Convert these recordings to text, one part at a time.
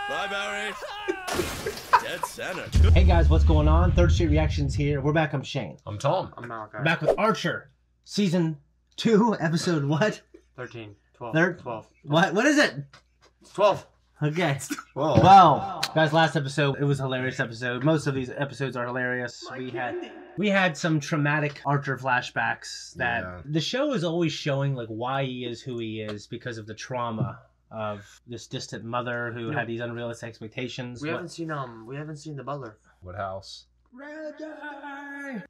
Bye, Barry. Dead center. Hey guys, what's going on? Third Street Reactions here. We're back. I'm Shane. I'm Tom. I'm Malachi. Back with Archer. Season 2, episode what? 13, 12, 12. What is it? 12. Okay. Whoa. Well, guys, last episode, it was a hilarious episode. Most of these episodes are hilarious. We had some traumatic Archer flashbacks that the show is always showing like why he is who he is because of the trauma of this distant mother who had these unrealistic expectations. We haven't seen the butler. Woodhouse. Reggie!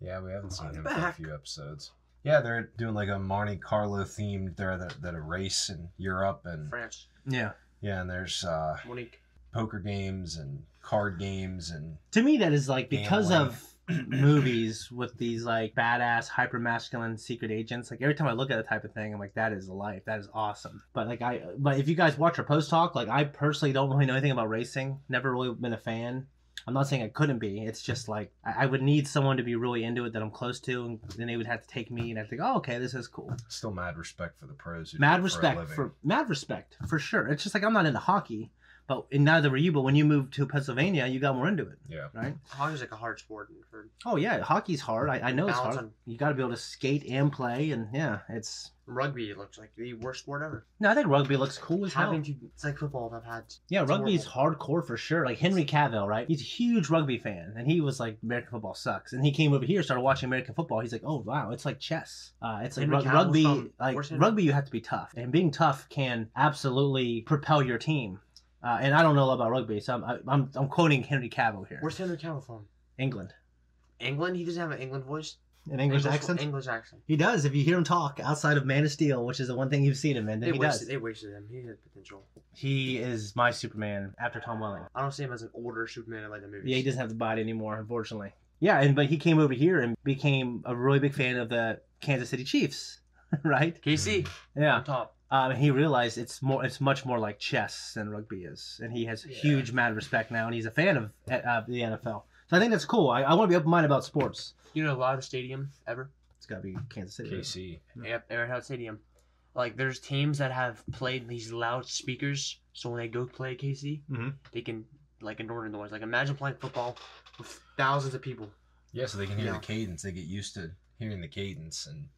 Yeah, we haven't seen him for a few episodes. Yeah, they're doing like a Monte Carlo themed. They're at a race in Europe and France. Yeah. Yeah, and there's Monique. poker games and card games and. To me, that is like because gambling. of movies with these like badass hyper masculine secret agents. Like every time I look at the type of thing, I'm like, that is life. That is awesome. But but if you guys watch our post talk, like I personally don't really know anything about racing. Never really been a fan. I'm not saying I couldn't be. It's just like I would need someone to be really into it that I'm close to, and then they would have to take me, and I'd think, oh, okay, this is cool. Still mad respect for the pros. Who Mad do it respect for mad respect for sure. It's just like I'm not into hockey, and neither were you. But when you moved to Pennsylvania, you got more into it. Yeah. Right. Hockey's like a hard sport. Oh yeah, hockey's hard. I know it's hard. You got to be able to skate and play, and yeah, it's. Rugby looks like the worst sport ever. No, I think rugby looks cool as hell. It's like football I've had. Yeah, rugby's hardcore for sure. Like Henry Cavill, right? He's a huge rugby fan, and he was like, American football sucks. And he came over here, started watching American football. He's like, oh wow, it's like chess. It's like rugby. Rugby, you have to be tough, and being tough can absolutely propel your team. And I don't know a lot about rugby, so I'm quoting Henry Cavill here. Where's Henry Cavill from? England. England? He doesn't have an England voice? An English accent? English accent. He does. If you hear him talk outside of Man of Steel, which is the one thing you've seen him in, then he does. They wasted him. He had potential. He is my Superman after Tom Welling. I don't see him as an older Superman like the movies. Yeah, he doesn't have the body anymore, unfortunately. Yeah, but he came over here and became a really big fan of the Kansas City Chiefs, right? KC. Yeah. On top. He realized it's much more like chess than rugby is, and he has huge mad respect now, and he's a fan of the NFL. So I think that's cool. I want to be open-minded about sports. You know, the loudest stadium ever? It's got to be Kansas City. KC. Yep, Arrowhead Stadium. Like, there's teams that have played these loud speakers, so when they go play KC, they can, like, ignore the noise. Like, imagine playing football with thousands of people. Yeah, so they can hear the cadence. They get used to hearing the cadence. And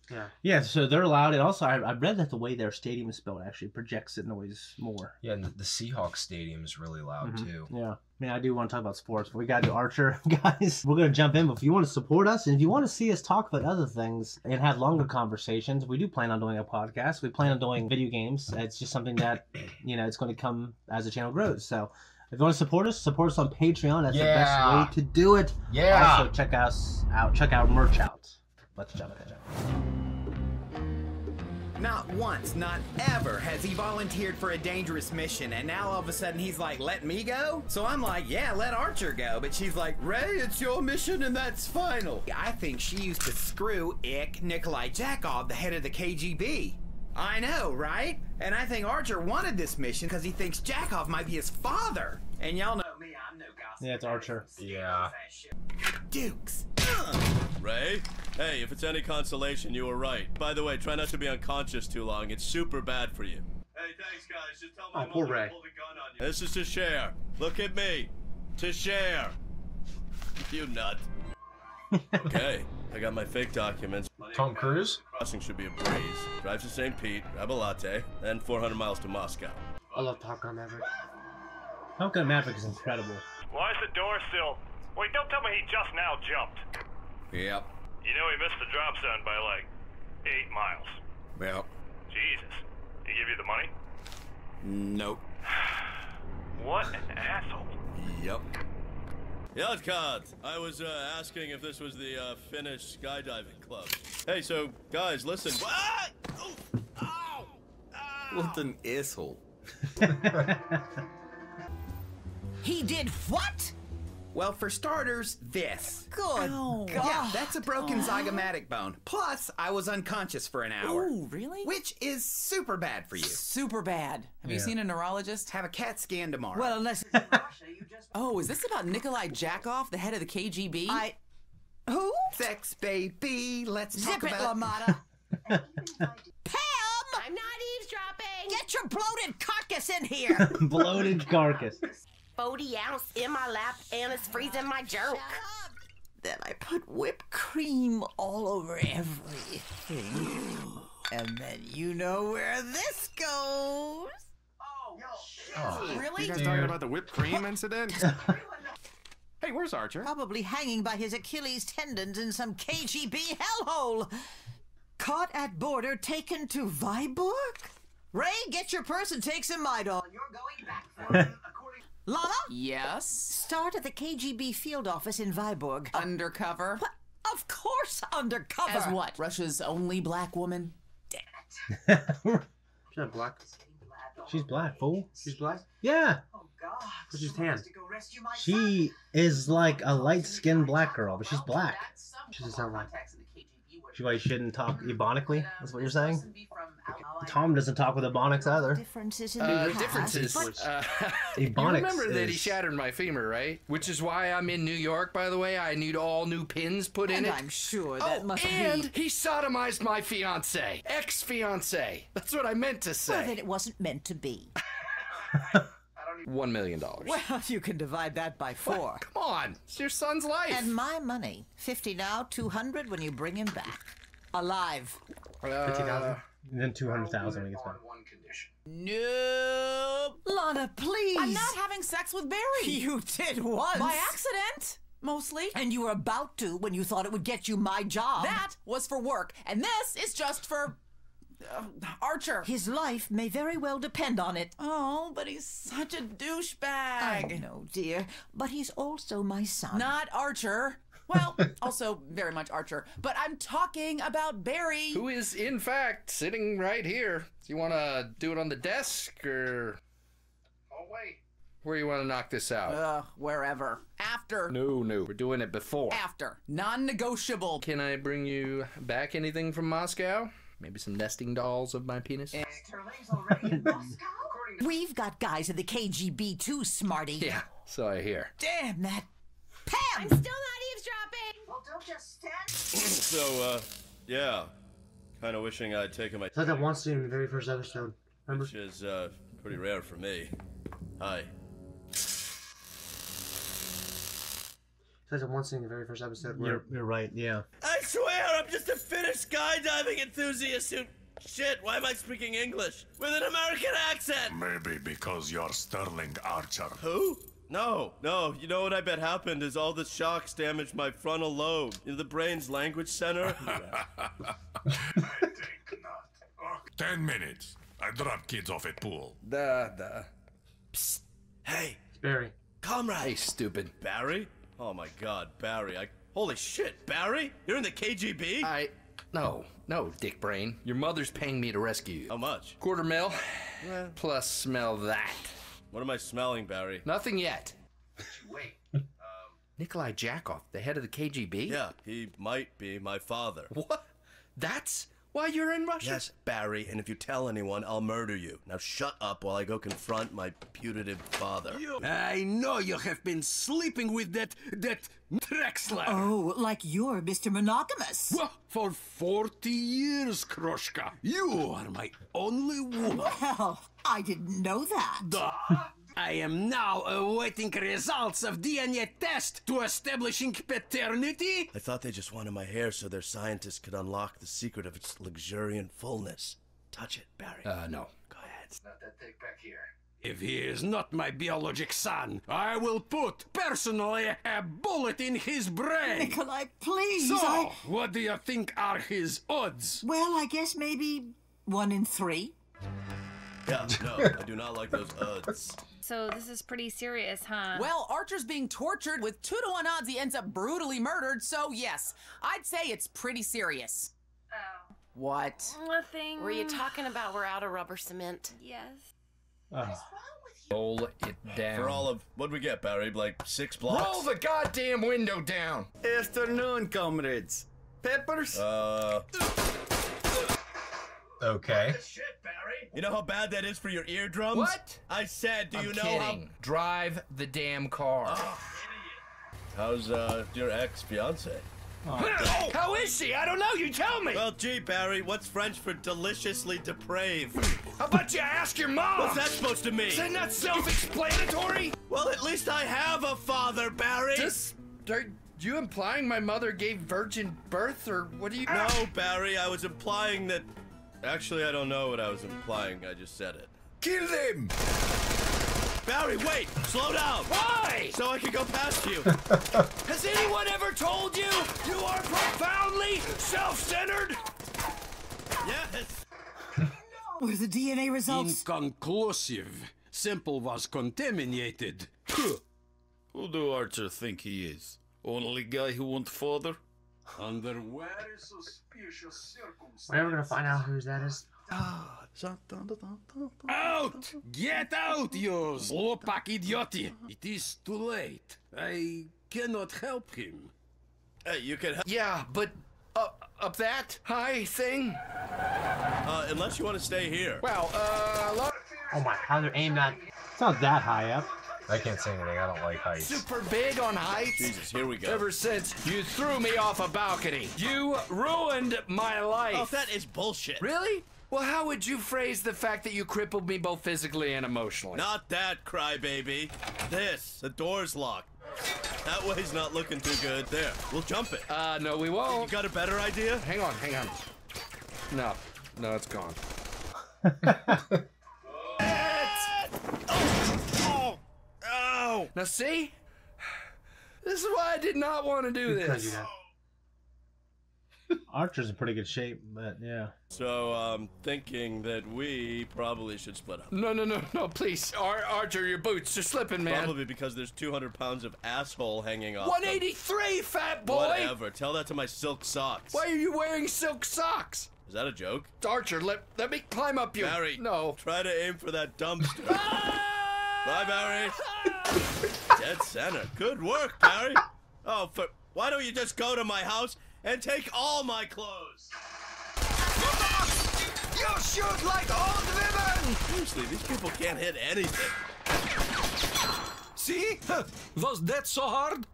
yeah, so they're loud. And also, I read that the way their stadium is spelled actually projects the noise more. Yeah, and the Seahawks stadium is really loud, too. Yeah. I mean, I do want to talk about sports, but we got to do Archer, guys. We're going to jump in, but if you want to support us, and if you want to see us talk about other things and have longer conversations, we do plan on doing a podcast. We plan on doing video games. It's just something that, it's going to come as the channel grows. So if you want to support us on Patreon. That's the best way to do it. Yeah. Also, check us out. Check our merch out. Let's jump in. Not once, not ever has he volunteered for a dangerous mission, and now all of a sudden he's like, let me go? So I'm like, yeah, let Archer go. But she's like, Ray, it's your mission and that's final. I think she used to screw Nikolai Jakov, the head of the KGB. I know, right? And I think Archer wanted this mission because he thinks Jakov might be his father. And y'all know me, I'm no gossip. Yeah, it's Archer. Yeah. Dukes. Ray? Hey, if it's any consolation, you were right. By the way, try not to be unconscious too long. It's super bad for you. Hey, thanks, guys. Just tell my mother to pull the gun on you. This is to share. Look at me. To share. You nut. Okay, I got my fake documents. Tom Cruise? Crossing should be a breeze. Drive to St. Pete, grab a latte, then 400 miles to Moscow. I love Top Gun Maverick. Top Gun Maverick is incredible. Why is the door still? Wait, don't tell me he just now jumped. Yep. You know he missed the drop zone by like 8 miles. Well. Jesus. He give you the money? Nope. What an asshole. Yep. Yodkad, I was asking if this was the Finnish skydiving club. Hey, so guys, listen. What? Oof. Ow! Ow! What an asshole. He did what? Well, for starters, this. Good God. Yeah, that's a broken zygomatic bone. Plus, I was unconscious for an hour. Ooh, really? Which is super bad for you. Super bad. Have you seen a neurologist? Have a CAT scan tomorrow. Well, unless it's in Russia, you just... Oh, is this about Nikolai Jakov, the head of the KGB? Who? Sex, baby. Let's Zip talk it, about... LaMotta. Pam! I'm not eavesdropping! Get your bloated carcass in here! Bloated carcass. 40 ounce in my lap and it's freezing my joke. Then I put whipped cream all over everything. And then you know where this goes. Oh, really? You guys talking about the whipped cream incident? Hey, where's Archer? Probably hanging by his Achilles tendons in some KGB hellhole. Caught at border, taken to Viborg? Ray, get your purse and take some Midol. You're going back for Lana? Yes? Start at the KGB field office in Viborg. Undercover? What? Of course undercover. As what? Russia's only black woman? She's not black. She's black, fool. She's black? Yeah. Oh, God. But she's tan. She is like a light-skinned black girl, but she's black. She doesn't sound like. Why you shouldn't talk ebonically? That's what you're saying? Tom doesn't talk with ebonics either. Differences in the past. Differences. Ebonics You remember that he is- shattered my femur, right? Which is why I'm in New York, by the way. I need all new pins put in And it. I'm sure that must and be... he sodomized my fiance. Ex-fiance. That's what I meant to say. Well, then it wasn't meant to be. $1 million. Well, you can divide that by 4. What? Come on. It's your son's life. And my money. 50 now, 200 when you bring him back. Alive. 50,000. And then 200,000 when he gets back. One condition. Nope. Lana, please. I'm not having sex with Barry. You did once. By accident, mostly. And you were about to when you thought it would get you my job. That was for work, and this is just for Archer. His life may very well depend on it. Oh, but he's such a douchebag. I know, dear, but he's also my son. Not Archer. Well, also very much Archer. But I'm talking about Barry. Who is, in fact, sitting right here. Do you want to do it on the desk, or... Oh, wait. Where you want to knock this out? Wherever. After. No. We're doing it before. After. Non-negotiable. Can I bring you back anything from Moscow? Maybe some nesting dolls of my penis? We've got guys in the KGB too, Smarty. Yeah, so I hear. Damn that Pam! I'm still not eavesdropping. Well, don't just stand. So, yeah. Kind of wishing I'd taken my... I thought that one scene in the very first episode. Remember? Which is, pretty rare for me. Hi. That's the one scene in the very first episode where... You're right, yeah. I swear I'm just a finished skydiving enthusiast who... Shit, why am I speaking English? With an American accent! Maybe because you're Sterling Archer. Who? No. You know what I bet happened is all the shocks damaged my frontal lobe. You know, the brain's language center. I think not. 10 minutes. I drop kids off at pool. Psst. Hey. It's Barry. Comrade. Hey, stupid. Barry? Oh my god, Barry. Holy shit, Barry? You're in the KGB? No, dick brain. Your mother's paying me to rescue you. How much? $250,000. Plus smell that. What am I smelling, Barry? Nothing yet. Wait. Nikolai Jakov, the head of the KGB? Yeah, he might be my father. What? That's why you're in Russia? Yes, Barry, and if you tell anyone, I'll murder you. Now shut up while I go confront my putative father. I know you have been sleeping with that Drexler. Oh, like you're Mr. Monogamous. Well, for 40 years, Kroshka. You are my only woman. Well, I didn't know that. I am now awaiting results of DNA test to establishing paternity. I thought they just wanted my hair so their scientists could unlock the secret of its luxuriant fullness. Touch it, Barry. No. Go ahead. It's not that thick back here. If he is not my biologic son, I will put, personally, a bullet in his brain. Nikolai, please. So, what do you think are his odds? Well, I guess maybe 1 in 3. Yeah, no, I do not like those odds. So this is pretty serious, huh? Well, Archer's being tortured with 2 to 1 odds he ends up brutally murdered, so yes, I'd say it's pretty serious. Oh. What? Nothing. Were you talking about we're out of rubber cement? Yes. Roll it down. For all of, what'd we get, Barry? Like 6 blocks? Roll the goddamn window down. Afternoon, comrades. Peppers? Okay. Shit, Barry. You know how bad that is for your eardrums? What? I said, do you know kidding. Drive the damn car. How's your ex-fiance? How is she? I don't know. You tell me. Well, gee, Barry, what's French for deliciously depraved? How about you ask your mom? What's that supposed to mean? Isn't that self-explanatory? Well, at least I have a father, Barry. Are you implying my mother gave virgin birth, or what do you... No, Barry, I was implying that... Actually, I don't know what I was implying. I just said it. Kill them! Barry, wait! Slow down! Why? So I can go past you. Has anyone ever told you you are profoundly self-centered? Yes! Were the DNA results? Inconclusive. Sample was contaminated. Who do Archer think he is? Only guy who won't father? Under very suspicious circumstances. We're never gonna find out whose that is. Out! Get out, you zlopak idioti! It is too late. I cannot help him. Hey, you can help. Yeah, but up that high thing? Unless you want to stay here. Well, Oh my, how they're aimed at. It's not that high up. I can't say anything. I don't like heights. super big on heights. Jesus, here we go. Ever since you threw me off a balcony, you ruined my life. Oh, that is bullshit. Really? Well, how would you phrase the fact that you crippled me both physically and emotionally? Not that, crybaby. This. The door's locked. That way's not looking too good. There. We'll jump it. No, we won't. You got a better idea? Hang on. No, it's gone. Oh! Now see? This is why I did not want to do this. Archer's in pretty good shape, but yeah. So, I'm thinking that we probably should split up. No, please. Archer, your boots are slipping, man. Probably because there's 200 pounds of asshole hanging off 183, fat boy! Whatever. Tell that to my silk socks. Why are you wearing silk socks? Is that a joke? Archer, let me climb up you. Barry, no. Try to aim for that dumpster. Bye, Barry. Dead center. Good work, Barry. Oh, why don't you just go to my house and take all my clothes? You shoot like old women! Seriously, these people can't hit anything. See? Was that so hard?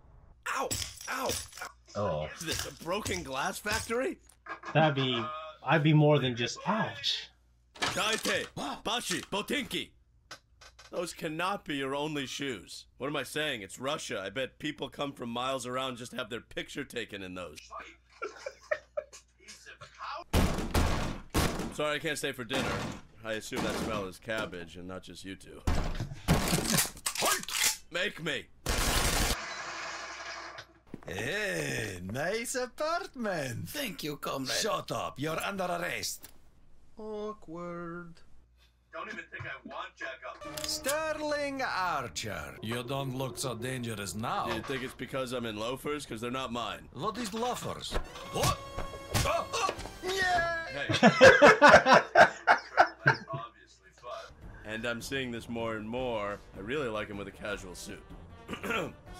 Ow! Ow! Oh. Is this a broken glass factory? I'd be more than just ouch. Kaite, Bashi, Botinki. Those cannot be your only shoes. What am I saying? It's Russia. I bet people come from miles around just to have their picture taken in those. Sorry, I can't stay for dinner. I assume that smell is cabbage and not just you two. Make me. Hey, nice apartment. Thank you, comrade. Shut up. You're under arrest. Awkward. Don't even think I want Jack up. Sterling Archer. You don't look so dangerous now. Do you think it's because I'm in loafers? Because they're not mine. What is loafers? What? Yeah! Hey. Obviously fun. And I'm seeing this more and more. I really like him with a casual suit.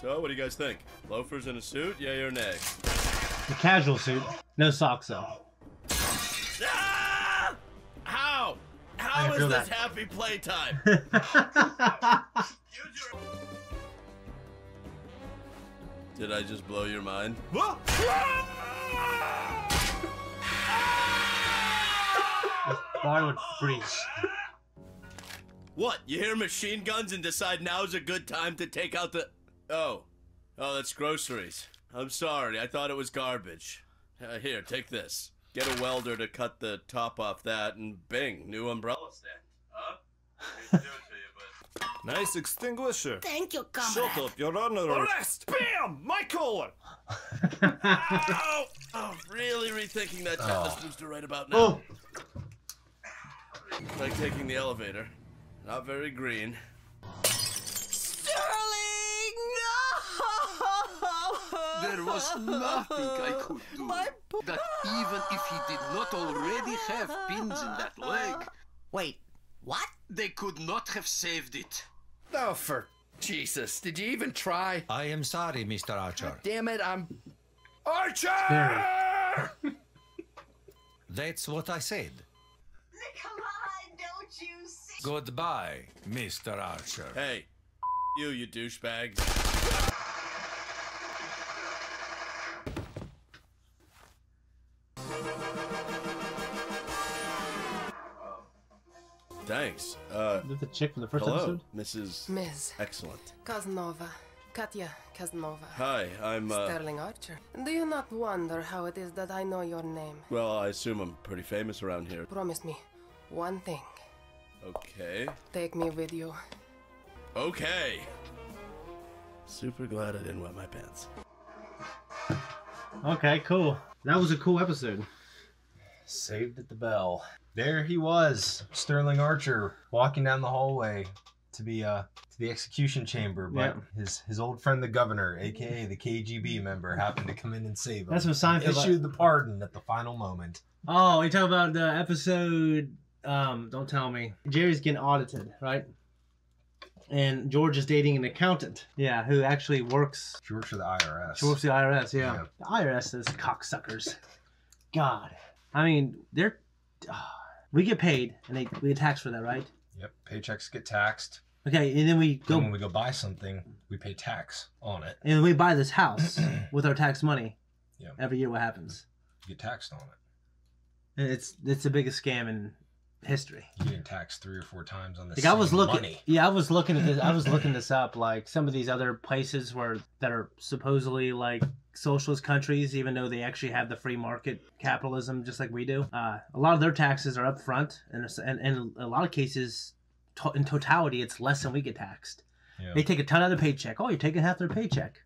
So, what do you guys think? Loafers in a suit, yay or nay? The casual suit, no socks though. Ah! How? How is this happy playtime? Did I just blow your mind? Farley would freeze. What? You hear machine guns and decide now's a good time to take out the... Oh, that's groceries. I'm sorry, I thought it was garbage. Here, take this. Get a welder to cut the top off that, and bing, new umbrella stand. Huh? I hate to do it to you, but... Nice extinguisher. Thank you, comrade. Shut up, Your Honor. Arrest! Bam! My collar! Ow! Oh, really rethinking that tetanus booster right about now. It's like taking the elevator. Not very green. Sterling, no! There was nothing I could do. That even if he did not already have pins in that leg... Wait, what? They could not have saved it. Oh, for Jesus. Did you even try? I am sorry, Mr. Archer. Damn it, I'm... Archer! That's what I said. Nikolai, don't you see? Goodbye, Mr. Archer. Hey, you douchebags. Thanks. The chick from the first hello, episode? Mrs. Ms. Excellent. Casanova. Katya Casanova. Hi, I'm, Sterling Archer. Do you not wonder how it is that I know your name? Well, I assume I'm pretty famous around here. Promise me one thing. Okay. Take me with you. Okay. Super glad I didn't wet my pants. Okay, cool. That was a cool episode. Saved at the bell. There he was, Sterling Archer, walking down the hallway to the execution chamber, but his old friend the governor, aka the KGB member, happened to come in and save him. That's what Seinfeld issued the pardon at the final moment. Oh, you talk about the episode. Don't tell me. Jerry's getting audited, right? And George is dating an accountant. Yeah, who actually works. She works for the IRS. She works for the IRS. Yeah. The IRS is cocksuckers. God, I mean, they're. We get paid, and we get taxed for that, right? Yep, paychecks get taxed. Okay, and then we go. And when we go buy something, we pay tax on it. And we buy this house with our tax money. Yeah. Every year, what happens? You get taxed on it. And it's the biggest scam in history. You're getting taxed 3 or 4 times on this. Like I was looking, money. yeah, I was looking at this. I was looking this up. Like some of these other places that are supposedly like socialist countries, even though they actually have the free market capitalism just like we do. A lot of their taxes are up front, and in a lot of cases, in totality, it's less than we get taxed. Yeah. They take a ton out of the paycheck. Oh, you're taking half their paycheck.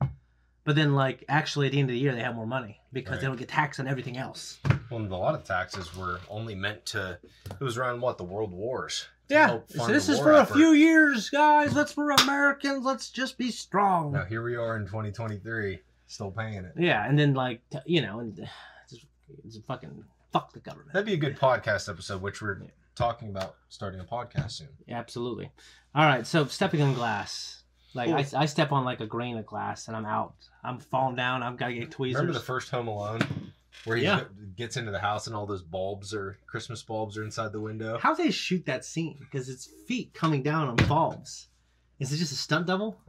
But then, like, actually, at the end of the year, they have more money because they don't get taxed on everything else. Well, a lot of taxes were only meant to. It was around the World Wars. Yeah. So this is for a few years, guys. We're Americans. Let's just be strong. Now here we are in 2023, still paying it. Yeah, and then and just fucking fuck the government. That'd be a good podcast episode, which we're talking about starting a podcast soon. Yeah, absolutely. All right, so stepping on glass. Like I step on like a grain of glass and I'm out. I'm falling down. I've got to get tweezers. Remember the first Home Alone, where he gets into the house and all those Christmas bulbs are inside the window. How do they shoot that scene? Because it's feet coming down on bulbs. Is it just a stunt double?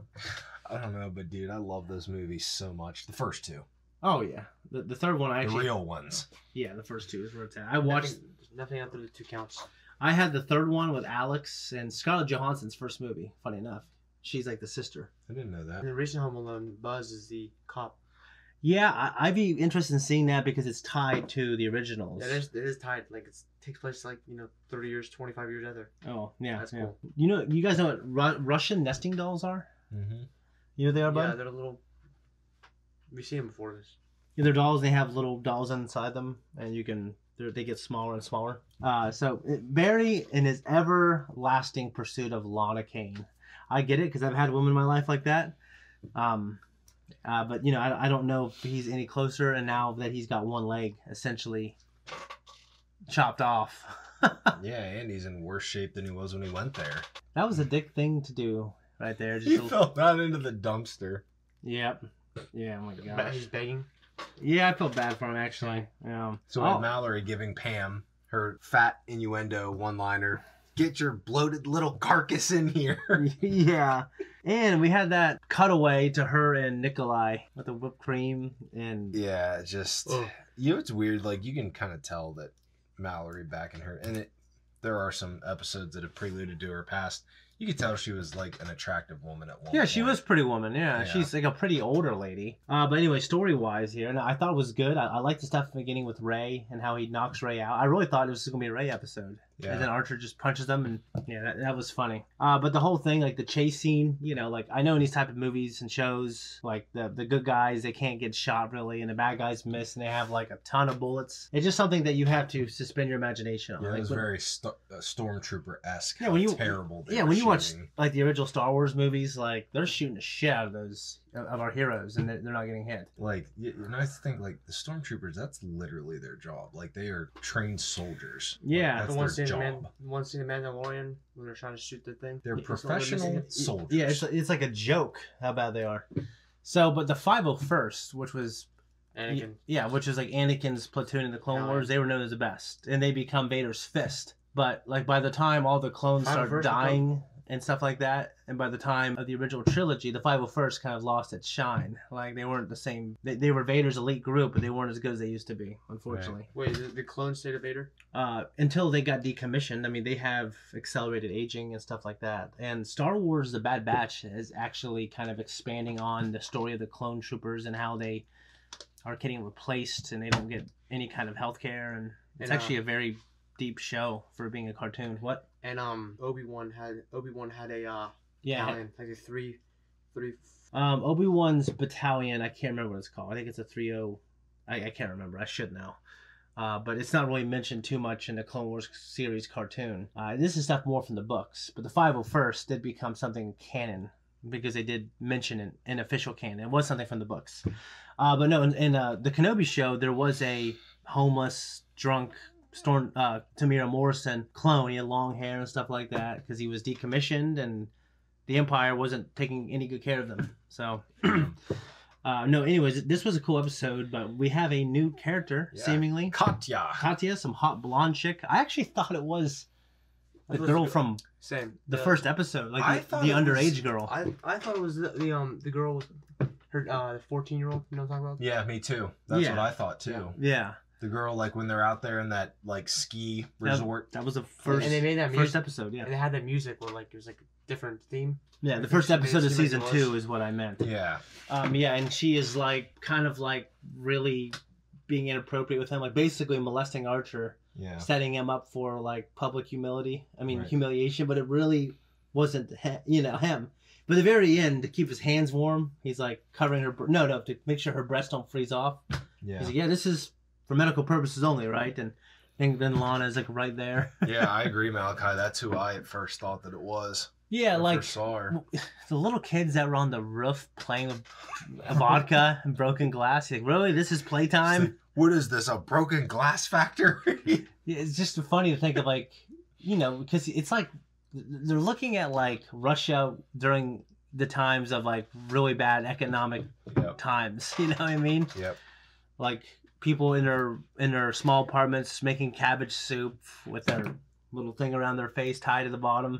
I don't know, but dude, I love those movies so much. The first 2. Oh yeah, the third one the real ones. Yeah, the first 2 is where it's at. I watched nothing after the 2 counts. I had the third one with Alex and Scarlett Johansson's first movie. Funny enough. She's like the sister. I didn't know that. In the recent Home Alone, Buzz is the cop. Yeah, I'd be interested in seeing that because it's tied to the originals. Yeah, it is tied. Like it takes place 30 years, 25 years later. Oh yeah, that's cool. You guys know what Russian nesting dolls are? Mm-hmm. You know what they are, bud? Yeah, they're little. We see them before this. Yeah, they're dolls. They have little dolls inside them, and they get smaller and smaller. So Barry, in his everlasting pursuit of Lana Kane. I get it because I've had women in my life like that. But I don't know if he's any closer. And now that he's got one leg essentially chopped off. Yeah, and he's in worse shape than he was when he went there. That was a dick thing to do right there. He fell down into the dumpster. Yep. Yeah. Oh my gosh. He's begging. Yeah, I feel bad for him actually. So with Mallory giving Pam her fat innuendo one-liner. Get your bloated little carcass in here. Yeah. And we had that cutaway to her and Nikolai with the whipped cream and yeah, just it's weird. Like you can kind of tell that Mallory back in her and there are some episodes that have preluded to her past. You could tell she was like an attractive woman at one point. She was a pretty woman. Yeah, she's like a pretty older lady. But anyway, story-wise here, and I thought it was good. I liked the stuff in the beginning with Ray and how he knocks Ray out. I really thought it was going to be a Ray episode. Yeah. And then Archer just punches them, and yeah, that was funny. But the whole thing, like the chase scene, like I know in these type of movies and shows, like the good guys, they can't get shot really, and the bad guys miss, and they have like a ton of bullets. It's just something that you have to suspend your imagination on. Yeah, like, it was very Stormtrooper-esque. Yeah, when you terrible. Yeah, when you watch like the original Star Wars movies, like they're shooting the shit out of those of our heroes, and they're not getting hit. Like, I think like the Stormtroopers, that's literally their job. Like they are trained soldiers. Yeah, like, that's their job. One scene in Mandalorian when they're trying to shoot the thing. They're professional soldiers. Yeah, it's like a joke how bad they are. So, but the 501st, which was Anakin. Yeah, which is like Anakin's platoon in the Clone Wars, they were known as the best, and they become Vader's fist. But like by the time all the clones start dying and stuff like that. And by the time of the original trilogy, the 501st kind of lost its shine. Like, they weren't the same. They were Vader's elite group, but they weren't as good as they used to be, unfortunately. Right. Wait, the clone state of Vader? Until they got decommissioned. I mean, they have accelerated aging and stuff like that. And Star Wars The Bad Batch is actually kind of expanding on the story of the clone troopers and how they are getting replaced and they don't get any kind of health care. And it's actually a very deep show for being a cartoon. What? And Obi-Wan had a yeah, battalion, like a three. Obi-Wan's battalion, I can't remember what it's called. I think it's a 3-0. I can't remember. I should know. But it's not really mentioned too much in the Clone Wars series cartoon. This is stuff more from the books. But the 501st did become something canon because they did mention it in official canon. It was something from the books. But no, in the Kenobi show, there was a homeless, drunk Tamira Morrison clone. He had long hair and stuff like that because he was decommissioned and the Empire wasn't taking any good care of them. So, no, anyways, this was a cool episode, but we have a new character, seemingly. Katya, some hot blonde chick. I actually thought it was the girl from the first episode, like the underage girl. I thought it was the girl with her, the 14-year-old, you know what I'm talking about? Yeah, me too. That's what I thought too. Yeah. The girl, like, when they're out there in that, like, ski resort. That was the first, and they made that first episode, yeah. And they had that music where, like, it was, like, a different theme. Yeah, the first episode of season 2 is what I meant. Yeah. Yeah, and she is, like, kind of, like, really being inappropriate with him. Like, basically molesting Archer. Yeah. Setting him up for, like, public humiliation. But it really wasn't, him. But at the very end, to keep his hands warm, he's, like, covering her... No, to make sure her breasts don't freeze off. Yeah. He's like, yeah, this is... for medical purposes only, right? And then Lana's like right there. Yeah, I agree, Malachi. That's who I at first thought that it was. Yeah, like saw her. The little kids that were on the roof playing with vodka and broken glass. Like, really, this is playtime? Like, what is this? A broken glass factory? It's just funny to think of, like, because it's like they're looking at like Russia during the times of like really bad economic times. You know what I mean? Yep. Like. People in their small apartments making cabbage soup with their little thing around their face tied to the bottom.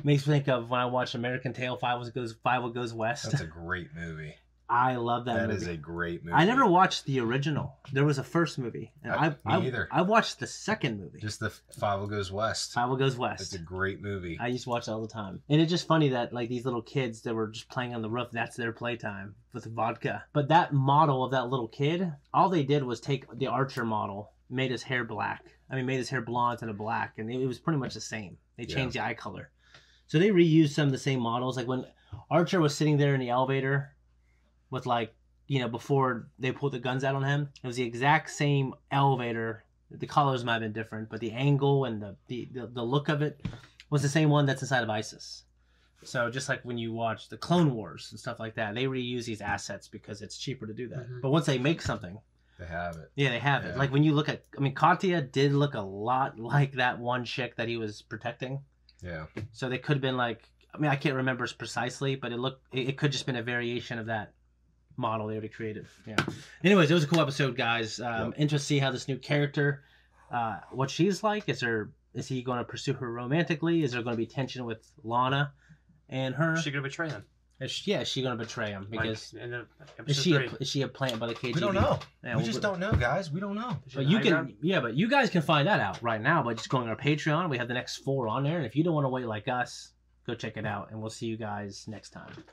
Makes me think of when I watched American Tail, Five Will Goes West. That's a great movie. I love that movie. That is a great movie. I never watched the original. There was a first movie. And me either. I watched the second movie. Just the Five Will Goes West. Five Will Goes West. It's a great movie. I used to watch it all the time. And it's just funny that like these little kids that were just playing on the roof, that's their playtime with vodka. But that model of that little kid, all they did was take the Archer model, made his hair black. Made his hair blonde instead of black. And it was pretty much the same. They changed the eye color. So they reused some of the same models. Like when Archer was sitting there in the elevator with like, before they pulled the guns out on him, it was the exact same elevator. The colors might have been different, but the angle and the look of it was the same one that's inside of ISIS. So just like when you watch the Clone Wars and stuff like that, they reuse these assets because it's cheaper to do that. Mm-hmm. But once they make something, they have it. Yeah, they have it. Like when you look at, Katya did look a lot like that one chick that he was protecting. Yeah. So they could have been like, I can't remember precisely, but it could just been a variation of that model they already created. Yeah. Anyways, it was a cool episode, guys. Interested to see how this new character, what she's like. Is he going to pursue her romantically? Is there going to be tension with Lana and her? Is she going to betray him? Is she going to betray him? Because is she a plant by the KGB? We don't know. Yeah, we just don't know, guys. We don't know. But you guys can find that out right now by just going on our Patreon. We have the next 4 on there, and if you don't want to wait like us, go check it out, and we'll see you guys next time.